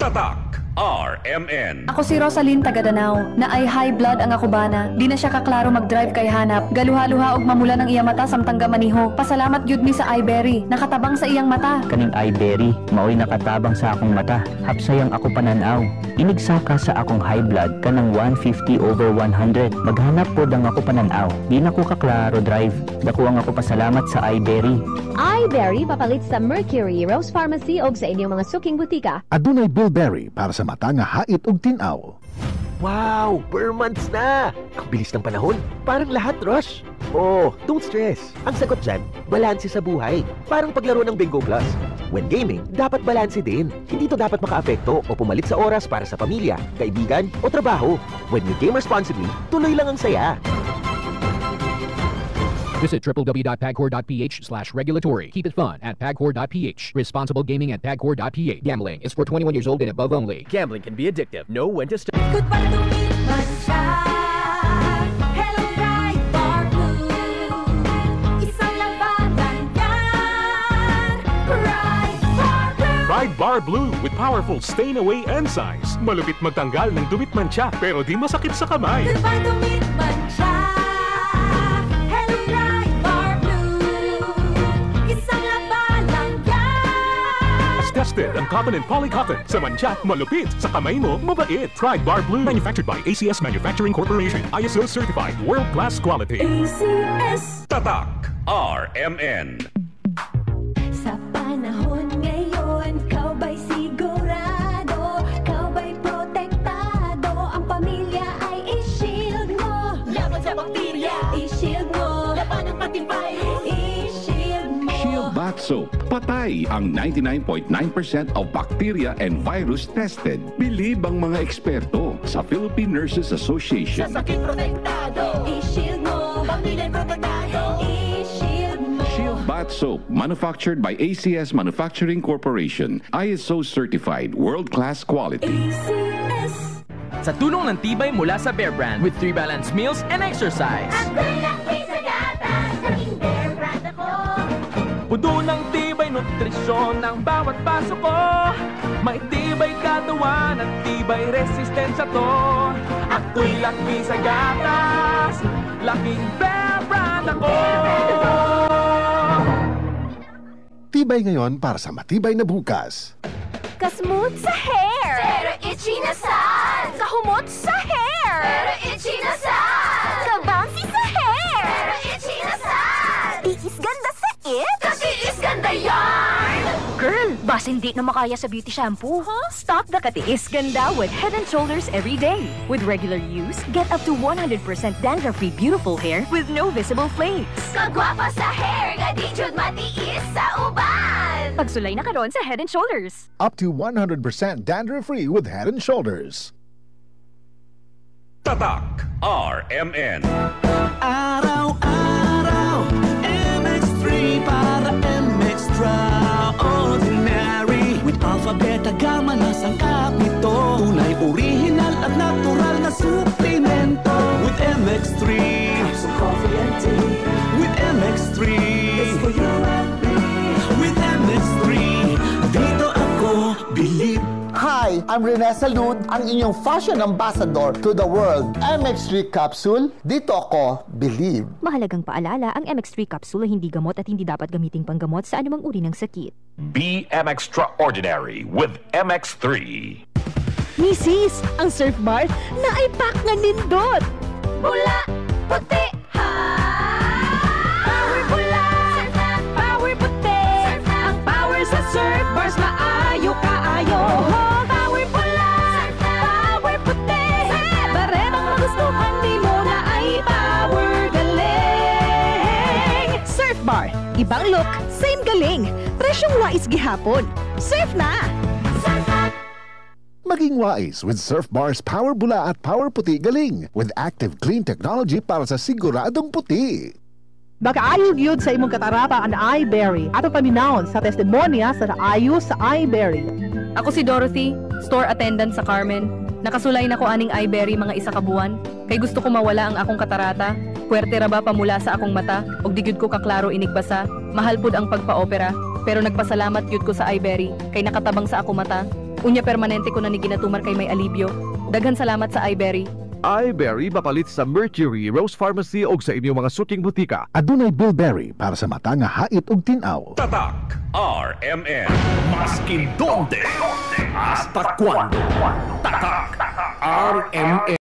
Tatak RMN. Ako si Rosalyn Tagadanao, na ay high blood ang akubana. Di na siya kaklaro mag-drive kay hanap. Galuha-luha og mamula ng iya mata samtang gamaniho. Pasalamat gyud mi sa iBerry, nakatabang sa iyang mata. Kaning iBerry, maoy nakatabang sa akong mata. Hapsayang ako pananaw. Inigsaka sa akong high blood kanang 150/100. Maghanap pod ang ako pananaw. Di na ko kaklaro drive. Dako ang ako pasalamat sa iBerry. iBerry papalit sa Mercury, Rose Pharmacy og sa inyong mga suking butika. Adunay Bilberry para sa mata nga hait og tinaw. Wow! Per months na! Ang bilis ng panahon. Parang lahat rush. Oh, don't stress. Ang sagot dyan, balanse sa buhay. Parang paglaro ng Bingo Plus. When gaming, dapat balanse din. Hindi to dapat makaapekto o pumalit sa oras para sa pamilya, kaibigan o trabaho. When you game responsibly, tuloy lang ang saya. Visit www.pagcor.ph/regulatory. Keep it fun at pagcor.ph. Responsible gaming at pagcor.ph. Gambling is for 21 years old and above only. Gambling can be addictive. Know when to stop. Hello, Ride Bar Blue. Isang labanan yan. Ride Bar Blue. Ride Bar Blue with powerful stain-away enzymes. Malupit magtanggal ng dumit mancha pero di masakit sa kamay. Goodbye, dumit mancha. Hello, Ride Bar Blue. Isang labanan yan. As tested ang cotton and polycotton. Sa mancha, malupit. Sa kamay mo, mabait. Ride Bar Blue. Manufactured by ACS Manufacturing Corporation. ISO certified. World-class quality. ACS. Tatak RMN. Sa panahon ngayon, kau ba'y sigurado? Kau ba'y protektado? Ang pamilya ay i-shield mo. Laban sa bakterya, i-shield mo. Laban ng matibay, i-shield mo. Shield Bath Soap. Patay ang 99.9% of bacteria and virus tested. Believe ang mga eksperto sa Philippine Nurses Association. Sa sakit protektado, i-shield mo. Pamilya protektado, i-shield mo. Shield Bath Soap, manufactured by ACS Manufacturing Corporation. ISO certified, world-class quality. ACS. Sa tulong ng tibay mula sa Bear Brand with 3 balanced meals and exercise. Ang laki sa gatas, naging Bear Brand ako. Pudo ng tibay nutrisyon ng bawat paso ko. May tibay katawan at tibay resistensya to. Ako'y laki sa gatas, laking Bear Brand ako. Tibay ngayon para sa matibay na bukas. Kasmooth sa hair, pero itchy na sad. Kahumot sa hair, pero itchy na sad. Kabouncy sa hair, pero itchy na sad. Tiis ganda sa it, katiis ganda yarn. Girl, basta hindi na makaya sa beauty shampoo. Stop the katiis ganda with Head & Shoulders every day. With regular use, get up to 100% dandruff-free beautiful hair with no visible flakes. Kagwapa sa hair, nga di jud matiis sa uban. Pagsulay na karon sa Head & Shoulders. Up to 100% dandruff-free with Head & Shoulders. Tatak RMN. Araw-araw, MX3 para MX-Extraordinary. With alpha, beta, gamma na sangkap nito. Tunay, original at natural na suplemento. With MX3, so coffee and tea. With MX3, it's for you and me. With MX3, dito ako believe. Hi, I'm Rene Salud, ang inyong fashion ambassador to the world. MX3 capsule, dito ako believe. Mahalagang paalala, ang MX3 capsule ay hindi gamot at hindi dapat gamiting panggamot sa anumang uri ng sakit. Be extraordinary with MX3. Misis, ang surf bar na ay pack nga nindot. Bula, puti, ha. Power bula, power puti. Ang power sa surf bars maayo kaayo. Power bula, power puti. Baremang magustuhan di mo na ay power galing. Surf bar, ibang look, same galing. Presyong wais gihapon. Surf na! Maging wais with Surf Bar's Power Bula at Power Puti Galing with active clean technology para sa siguradong puti. Baka ayog yun sa imong katarata ang iBerry. Ato paminahon sa testimonya sa ayos sa iBerry. Ako si Dorothy, store attendant sa Carmen. Nakasulay na ko aning iBerry mga isa ka buwan. Kay gusto ko mawala ang akong katarata. Puwerte ra ba pamula sa akong mata? Og digud ko kaklaro inigbasa. Mahal pud ang pagpa-opera. Pero nagpasalamat yun ko sa iBerry. Kay nakatabang sa akong mata. Unya permanente ko na ni ginatumar kay may alibyo. Daghan salamat sa iBerry. iBerry mapalit sa Mercury, Rose Pharmacy o sa inyong mga suking butika. Adunay Bilberry para sa mata nga hait ug tin-aw. Tatak RMN. Maskin donde. Hasta cuando. Tatak RMN.